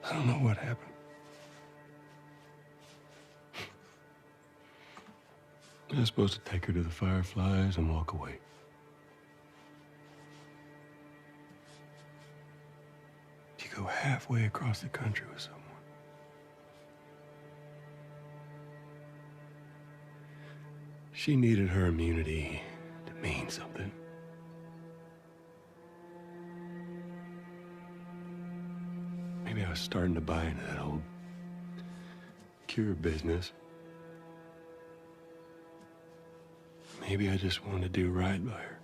I don't know what happened. I was supposed to take her to the Fireflies and walk away. You go halfway across the country with someone. She needed her immunity to mean something. Maybe I was starting to buy into that old cure business. Maybe I just wanted to do right by her.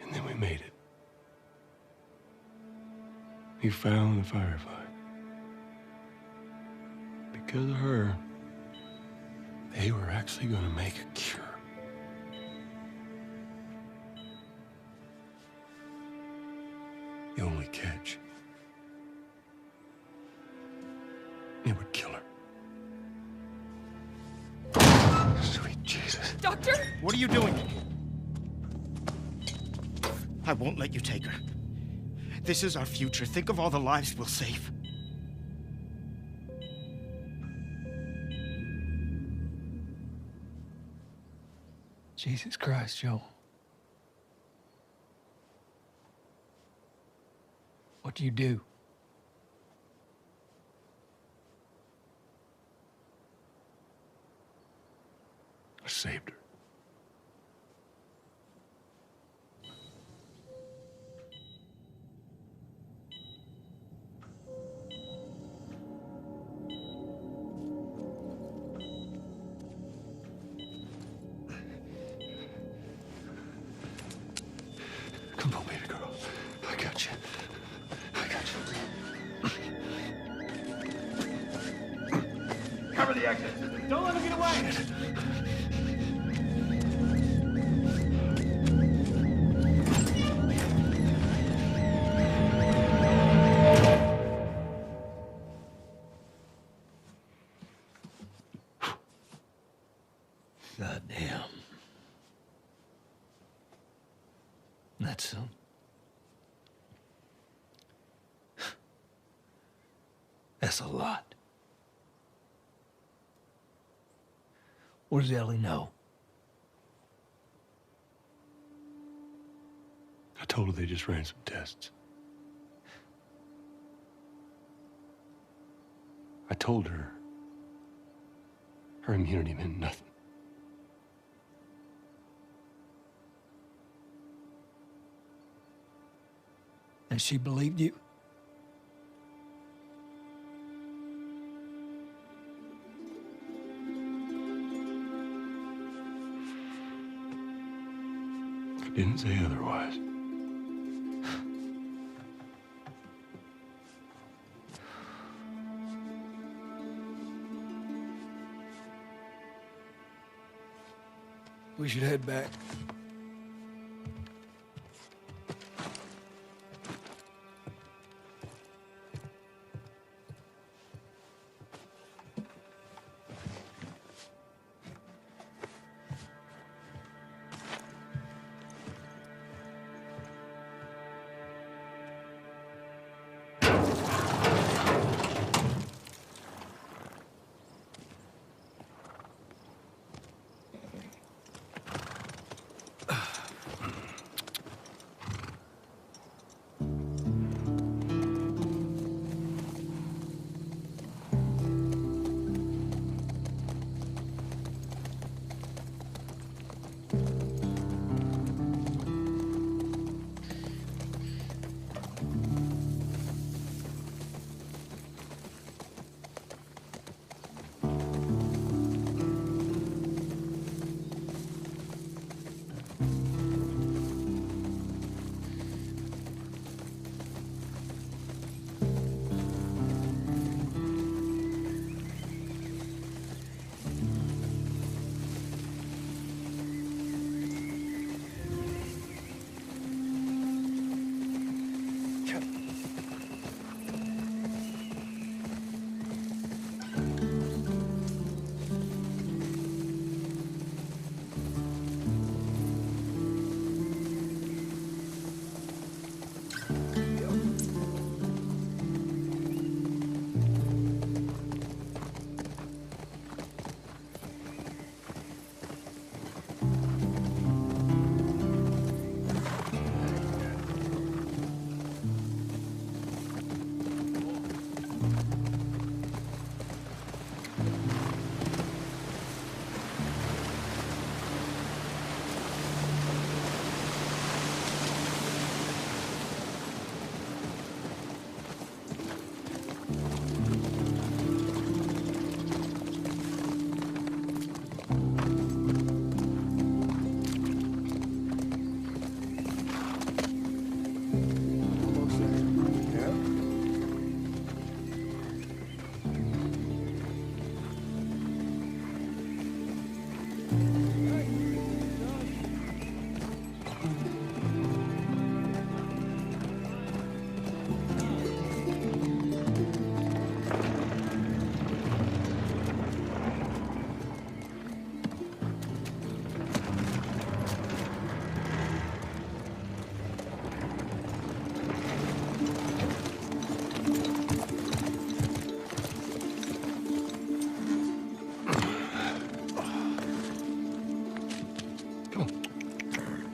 And then we made it. We found the Firefly. Because of her, they were actually going to make a cure. The only catch, it would kill her. Sweet Jesus. Doctor? What are you doing? I won't let you take her. This is our future. Think of all the lives we'll save. Jesus Christ, Joe. What do you do? I saved her. Come on, baby girl. I got you. I got you. Cover the exit. Don't let him get away. Goddamn. That's that's a lot. What does Ellie know? I told her they just ran some tests. I told her her immunity meant nothing. And she believed you? I didn't say otherwise. We should head back.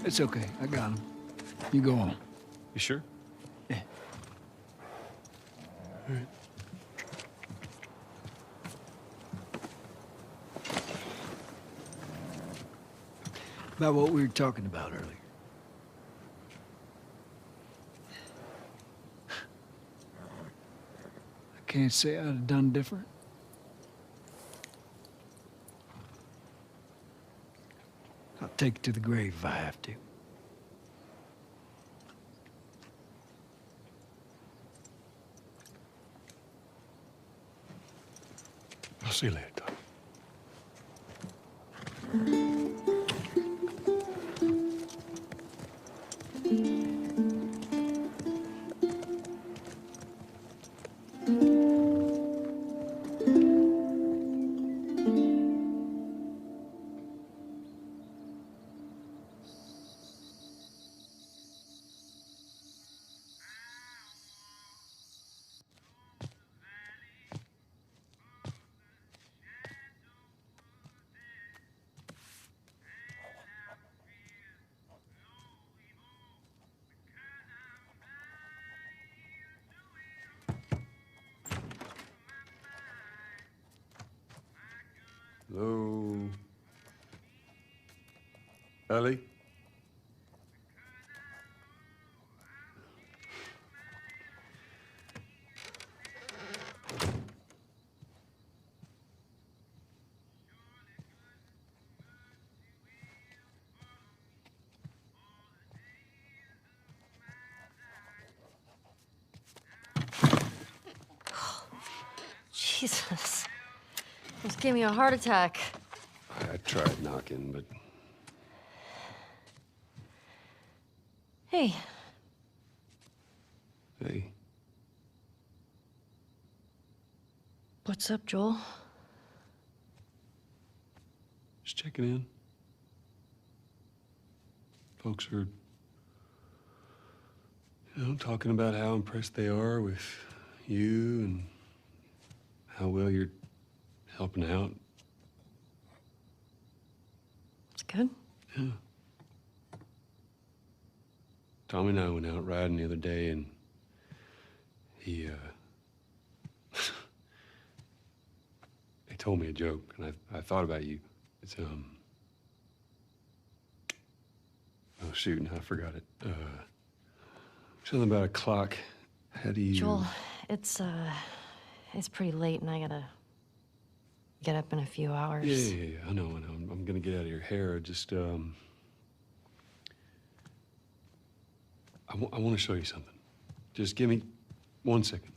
It's okay. I got him. You go on. You sure? Yeah. All right. About what we were talking about earlier. I can't say I'd have done different. I'll take it to the grave if I have to. I'll see you later, Tom. Hello? Ellie? Jesus. Almost gave me a heart attack. I tried knocking, but Hey, hey, what's up, Joel? just checking in. Folks are, talking about how impressed they are with you and how well you're helping out. It's good. Yeah. Tommy and I went out riding the other day, and he told me a joke, and I thought about you. It's oh shoot, now I forgot it. Something about a clock. How do you? Joel, it's pretty late and I gotta get up in a few hours. Yeah. I know. I'm gonna get out of your hair. Just I want to show you something. Just give me 1 second.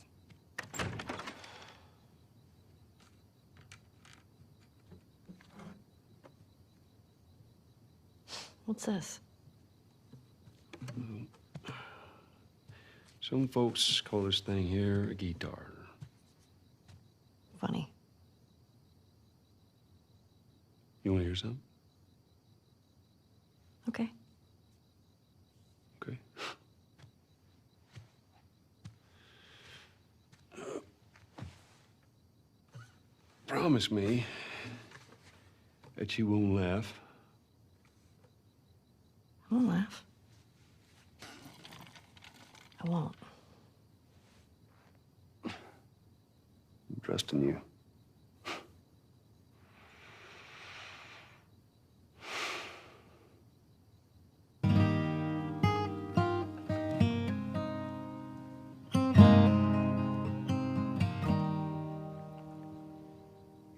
What's this? Some folks call this thing here a guitar. Funny. You want to hear something? Okay. Okay. Promise me that you won't laugh. I won't laugh. I won't. I'm trusting you.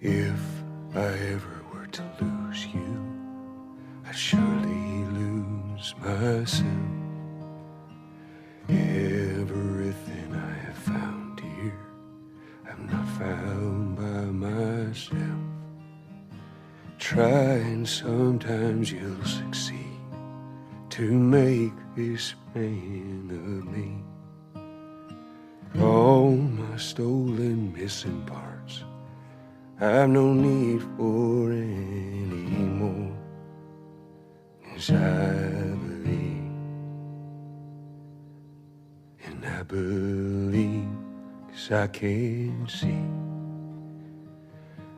If I ever were to lose you, I'd surely lose myself. Everything I have found here, I'm not found by myself. Try and sometimes you'll succeed to make this man of me. All my stolen missing parts I've no need for any more, 'cause I believe, and I believe 'cause I can see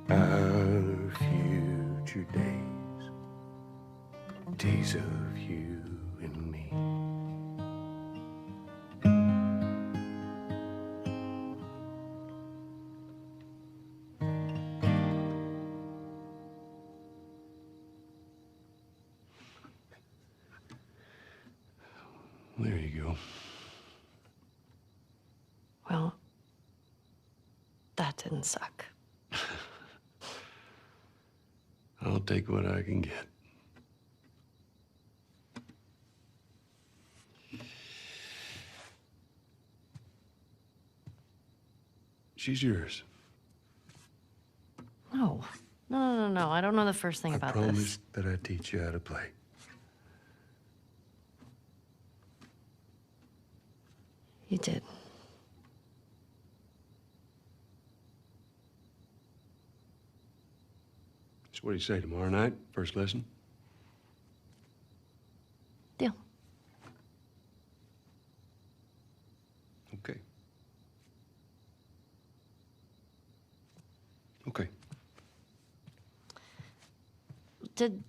our future days. Days of you and me. There you go. Well, that didn't suck. I'll take what I can get. She's yours. No. No. I don't know the first thing I about promised this. that I'd teach you how to play. You did. So what do you say, tomorrow night, first lesson? Deal. Okay. Okay. Do you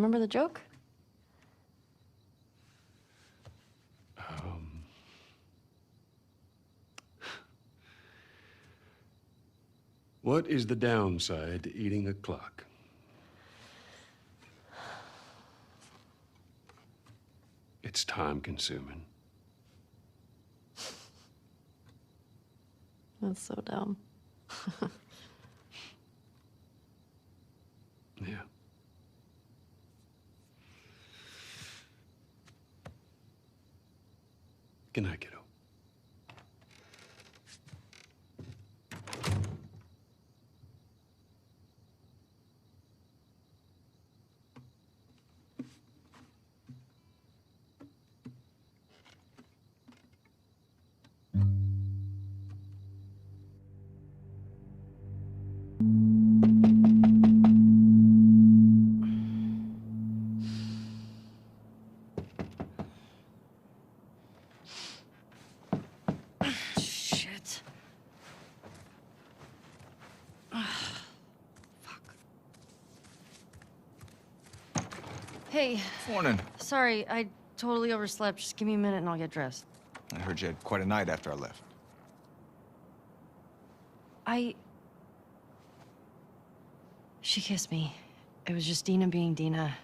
remember the joke? What is the downside to eating a clock? It's time consuming. That's so dumb. Yeah. Good night, kiddo. Shit. Fuck. Hey, Morning. sorry, I totally overslept. Just give me a minute and I'll get dressed. I heard you had quite a night after I left. She kissed me. It was just Dina being Dina.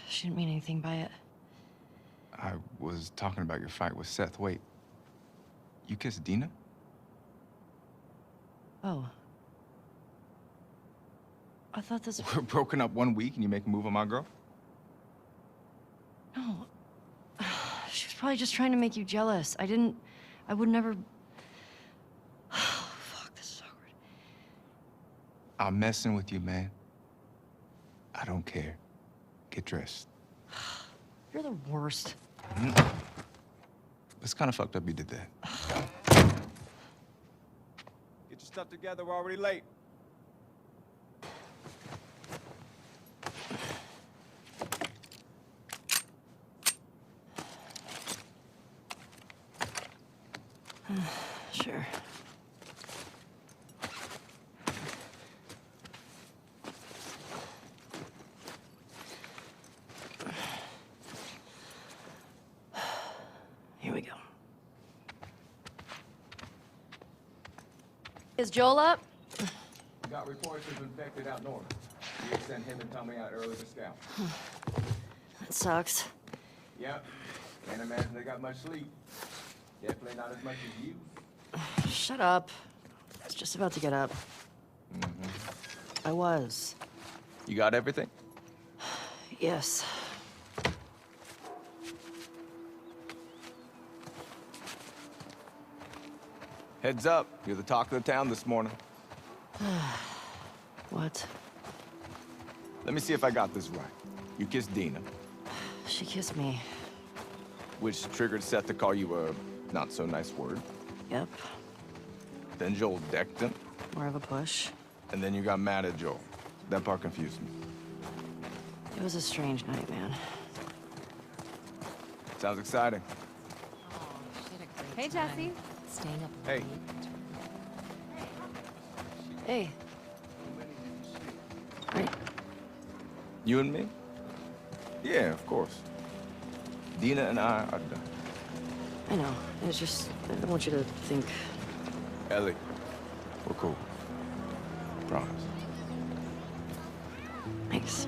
She didn't mean anything by it. I was talking about your fight with Seth. Wait, you kissed Dina? Oh. I thought this... We're broken up 1 week and you make a move on my girl? No. She was probably just trying to make you jealous. I would never... Fuck, this is awkward. I'm messing with you, man. I don't care. Get dressed. You're the worst. It's kind of fucked up you did that. Get your stuff together, we're already late. Sure. Here we go. Is Joel up? Got reports of infected out north. You sent him and Tommy out early to scout. That sucks. Yep. Can't imagine they got much sleep. Definitely not as much as you. Shut up. I was just about to get up. I was. You got everything? Yes. Heads up, you're the talk of the town this morning. What? Let me see if I got this right. You kissed Dina, She kissed me. which triggered Seth to call you a not-so-nice word. Yep. Then Joel decked him, More of a push. and then you got mad at Joel. That part confused me. It was a strange night, man. Sounds exciting. Hey, Jesse. Hey, Hey. You and me? Yeah, of course. Dina and I are done. I know. It's just, I don't want you to think. Ellie, we're cool. Promise. Thanks.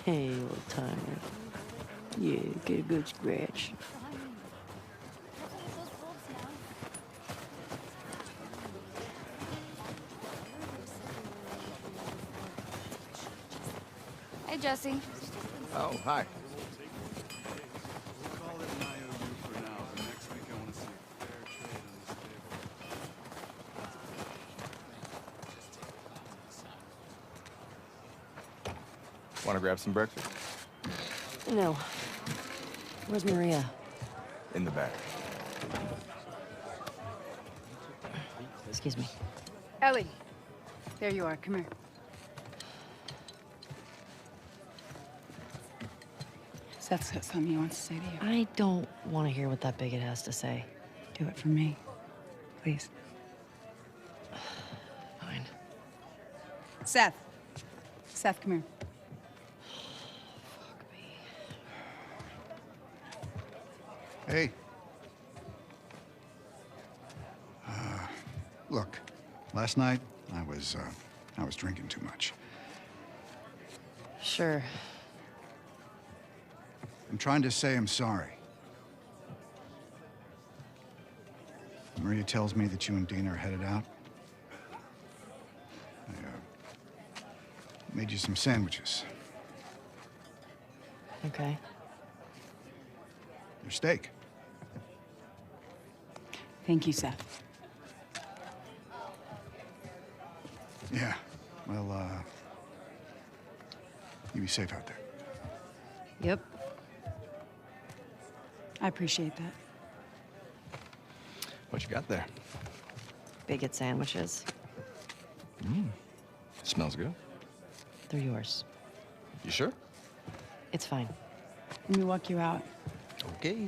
Hey, old timer. Yeah, get a good scratch. Hey, Jesse. Oh, hi. Want to grab some breakfast? No. Where's Maria? In the back. Excuse me. Ellie. There you are. Come here. Seth's got something he wants to say to you. I don't want to hear what that bigot has to say. Do it for me. Please. Fine. Seth. Seth, come here. Fuck me. Hey. Look, last night I was drinking too much. Sure. I'm trying to say I'm sorry. Maria tells me that you and Dina are headed out. I made you some sandwiches. Okay. Your steak. Thank you, Seth. Yeah. Well, you be safe out there. Yep. I appreciate that. What you got there? Bigot sandwiches. Smells good. They're yours. You sure? It's fine. Let me walk you out. Okay.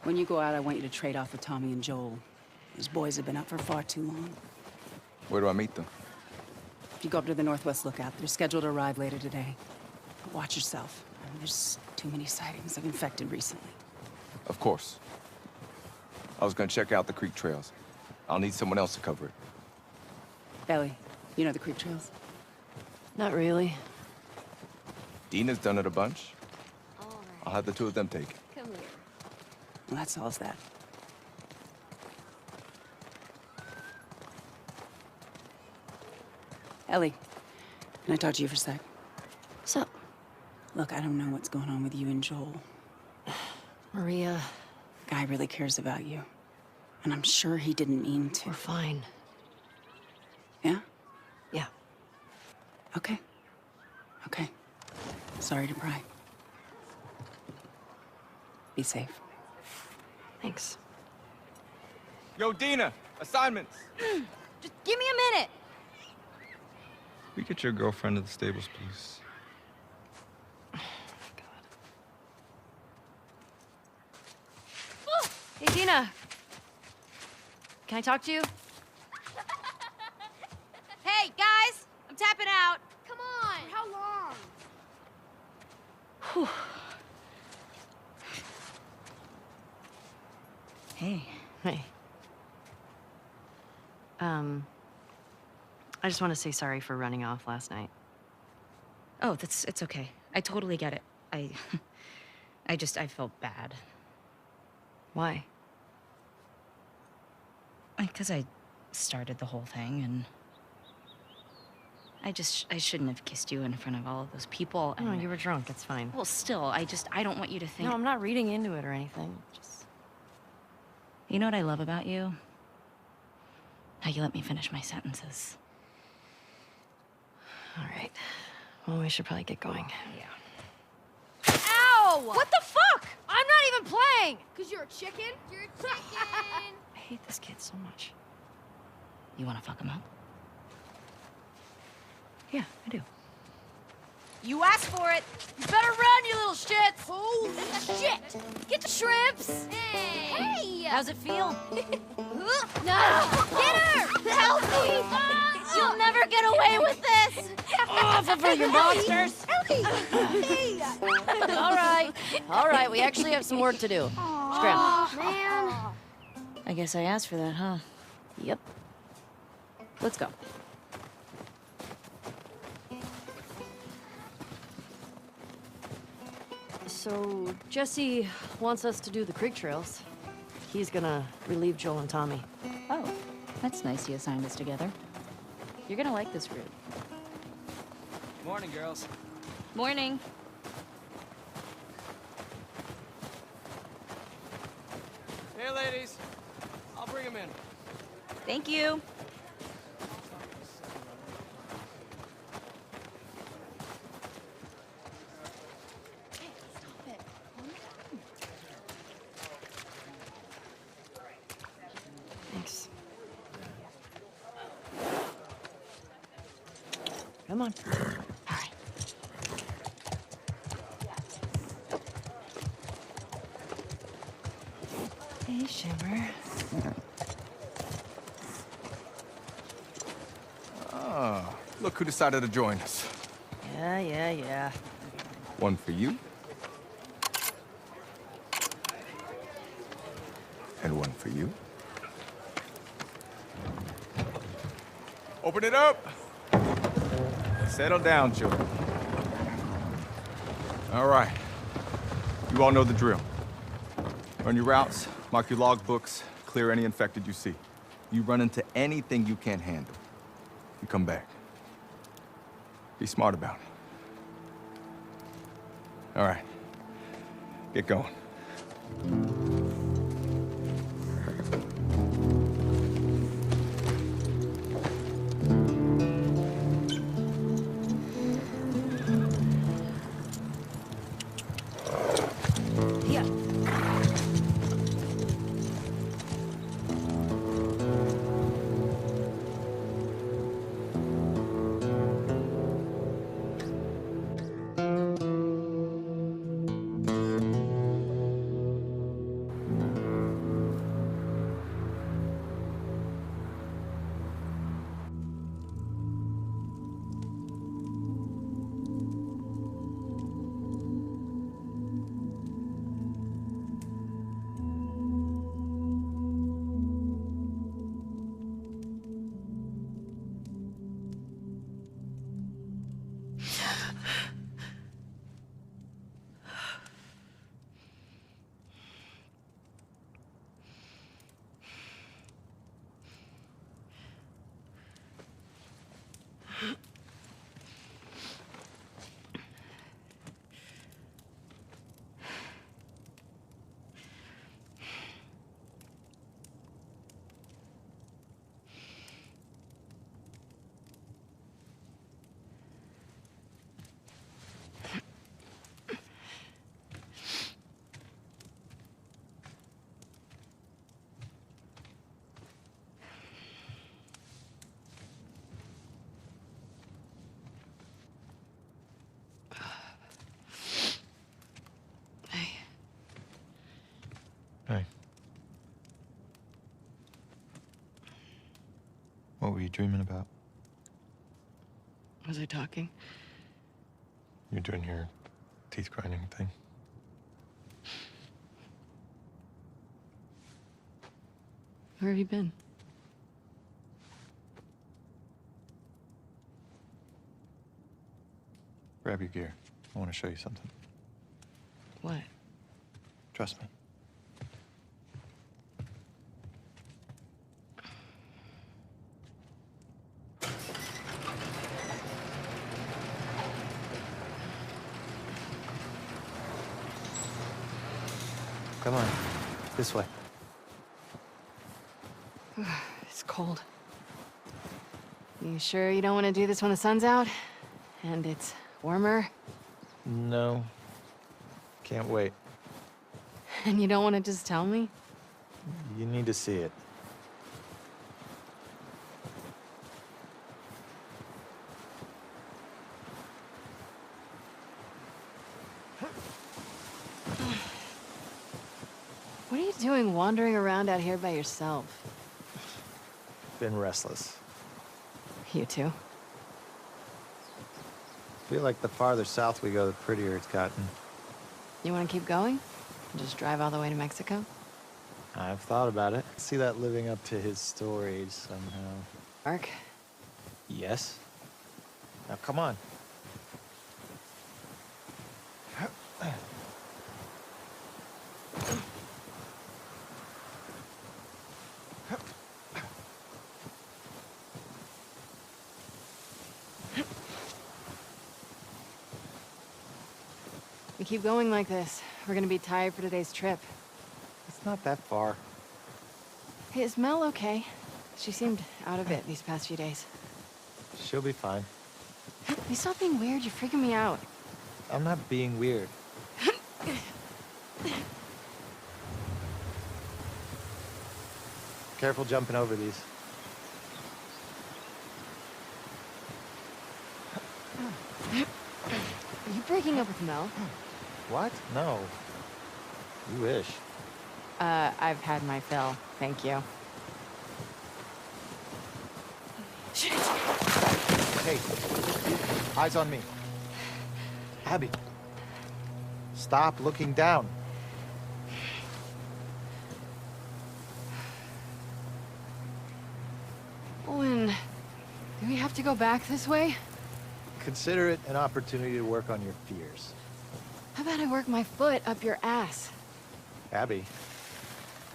When you go out, I want you to trade off with Tommy and Joel. Those boys have been up for far too long. Where do I meet them? If you go up to the Northwest Lookout, they're scheduled to arrive later today. But watch yourself. There's too many sightings of infected recently. Of course. I was gonna check out the creek trails. I'll need someone else to cover it. Ellie, you know the creek trails? Not really. Dina's done it a bunch. All right. I'll have the two of them take it. Come here. Well, that solves that. Ellie, can I talk to you for a sec? So, Look, I don't know what's going on with you and Joel. Maria, Guy really cares about you. And I'm sure he didn't mean to. we're fine. Yeah? Yeah. Okay. Okay. Sorry to pry. Be safe. Thanks. Yo, Dina! Assignments! Just give me a minute. We get your girlfriend to the stables, please. Hey, Dina. Can I talk to you? Hey, guys, I'm tapping out. Come on. How long? Hey. Hey. I just want to say sorry for running off last night. Oh, it's okay. I totally get it. I felt bad. Why? Because I started the whole thing, and I shouldn't have kissed you in front of all of those people. No, And you were drunk. It's fine. well, still, I don't want you to think. No, I'm not reading into it or anything. Just... You know what I love about you? How you let me finish my sentences. All right. Well, we should probably get going. Yeah. Ow! What the fuck? I'm not even playing. Cause you're a chicken. You're a chicken. hate this kid so much. You want to fuck him up? Yeah, I do. You asked for it. You better run, you little shits. Holy shit! Get the shrimps. Hey! How's it feel? No! Get her! Help me! You'll never get away with this. Off of her, you monsters! All right, we actually have some work to do. Scram. Man. I guess I asked for that, huh? Yep. Let's go. So, Jesse wants us to do the creek trails. He's gonna relieve Joel and Tommy. Oh, that's nice you assigned us together. You're gonna like this route. Morning, girls. Morning. Hey, ladies. I'll bring them in. Thank you. Thanks. Come on. All right. Hey, Shimmer. Ah, look who decided to join us. Yeah. One for you. And one for you. Open it up. Settle down, children. All right. You all know the drill. Run your routes, mark your logbooks, clear any infected you see. You run into anything you can't handle, you come back. Be smart about it. All right. Get going. Yeah. Hey. What were you dreaming about? Was I talking? You're doing your teeth grinding thing. Where have you been? Grab your gear. I want to show you something. What? Trust me. Come on. This way. It's cold. You sure you don't want to do this when the sun's out? And it's warmer? No. Can't wait. And you don't want to just tell me? You need to see it. doing wandering around out here by yourself? Been restless. You too? Feel like the farther south we go, the prettier it's gotten. You want to keep going? Just drive all the way to Mexico? I've thought about it. See that living up to his stories somehow. Mark? Yes. Now come on. We keep going like this, we're gonna be tired for today's trip. It's not that far. Hey, is Mel okay? She seemed out of it these past few days. She'll be fine. You stop being weird, you're freaking me out. I'm not being weird. Careful jumping over these. Are you breaking up with Mel? What? No. You wish. I've had my fill, thank you. Hey, eyes on me. Abby, stop looking down. Owen, do we have to go back this way? Consider it an opportunity to work on your fears. How about I work my foot up your ass? Abby,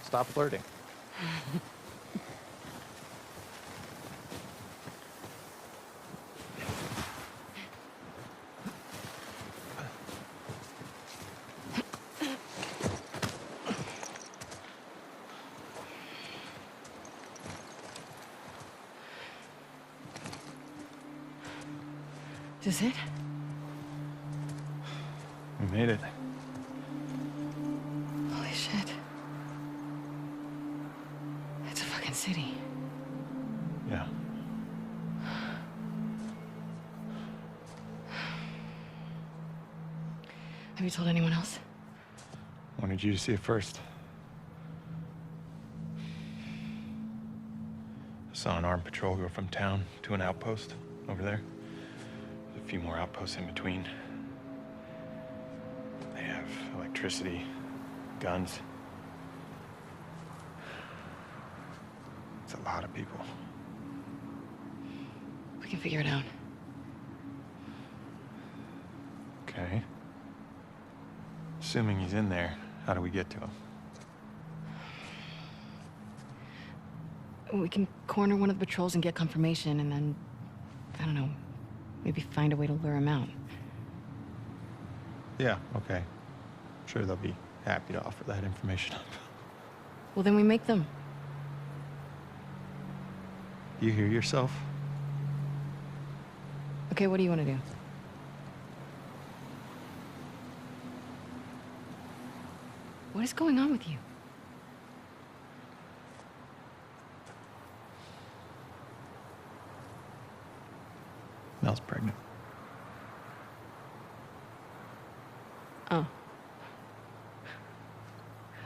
stop flirting. Is it? We made it. Holy shit. It's a fucking city. Yeah. Have you told anyone else? Wanted you to see it first. I saw an armed patrol go from town to an outpost over there. There's a few more outposts in between. They have electricity, guns. It's a lot of people. We can figure it out. Okay. Assuming he's in there, how do we get to him? We can corner one of the patrols and get confirmation, and then, I don't know, maybe find a way to lure him out. Yeah, okay. Sure, they'll be happy to offer that information up. Well, then we make them. You hear yourself? Okay, what do you want to do? What is going on with you? Mel's pregnant. Oh.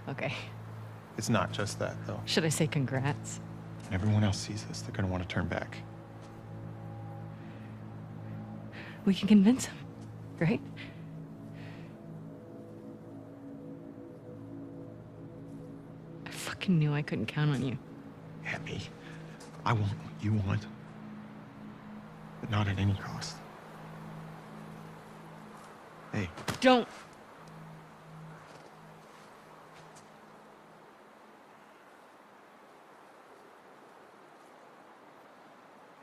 Okay. It's not just that, though. Should I say congrats? When everyone else sees this, they're gonna want to turn back. We can convince him, right? I fucking knew I couldn't count on you. Abby, I want what you want, but not at any cost. Hey, Don't.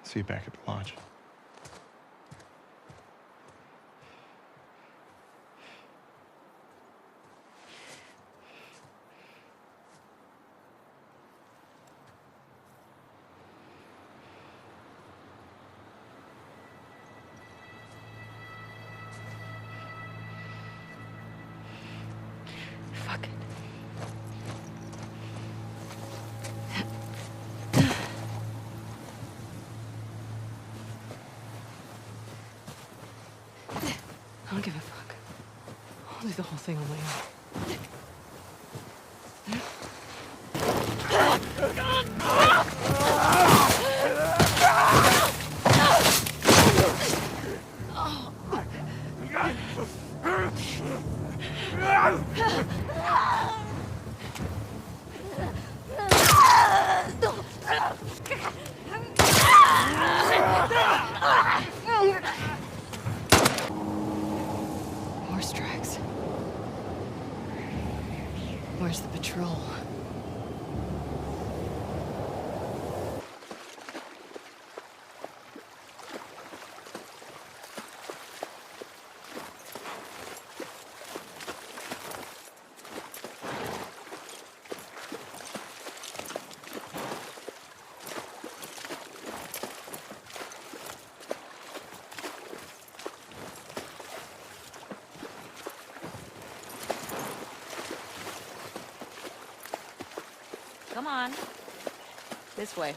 see you back at the lodge. Fuck it. I don't give a fuck. I'll do the whole thing on my own. Come on. This way.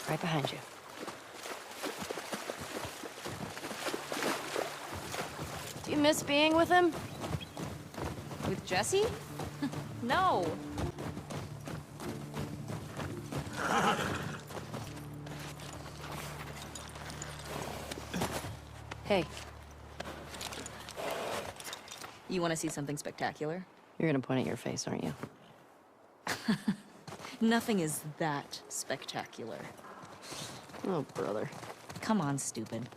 Right behind you. Do you miss being with him? With Jesse? No. Hey, You want to see something spectacular? you're gonna point at your face, aren't you? Nothing is that spectacular. Oh, brother. Come on, stupid.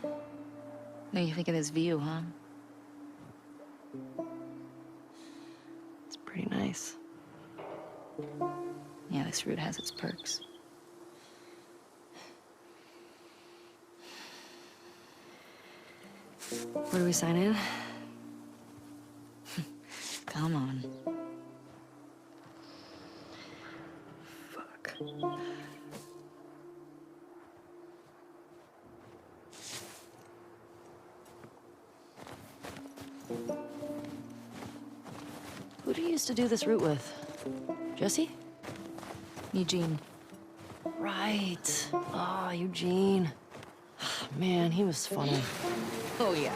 What do you think of this view, huh? It's pretty nice. Yeah, this route has its perks. Where do we sign in? Come on. Fuck. Who do you used to do this route with? Jesse? Eugene. Right. Ah, Eugene. Man, he was funny. Oh, yeah.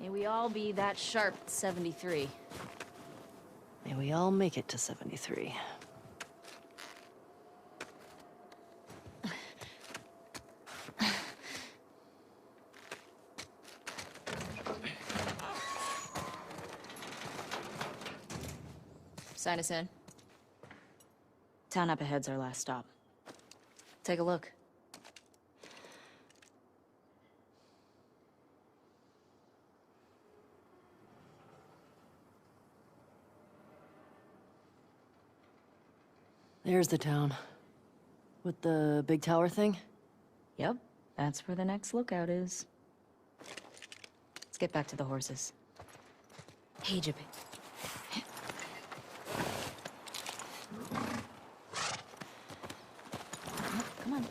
May we all be that sharp at 73. May we all make it to 73. Sign us in. Town up ahead's our last stop. Take a look. There's the town. With the big tower thing? Yep, that's where the next lookout is. Let's get back to the horses. Hey, Jip. Come on.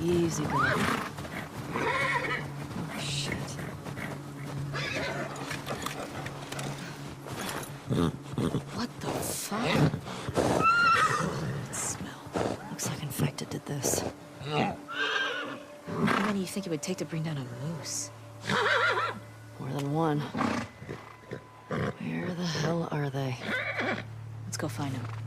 Easy girl. Oh, shit. What the fuck? That smell. Looks like Infected did this. How many do you think it would take to bring down a moose? More than one. Where the hell are they? Let's go find them.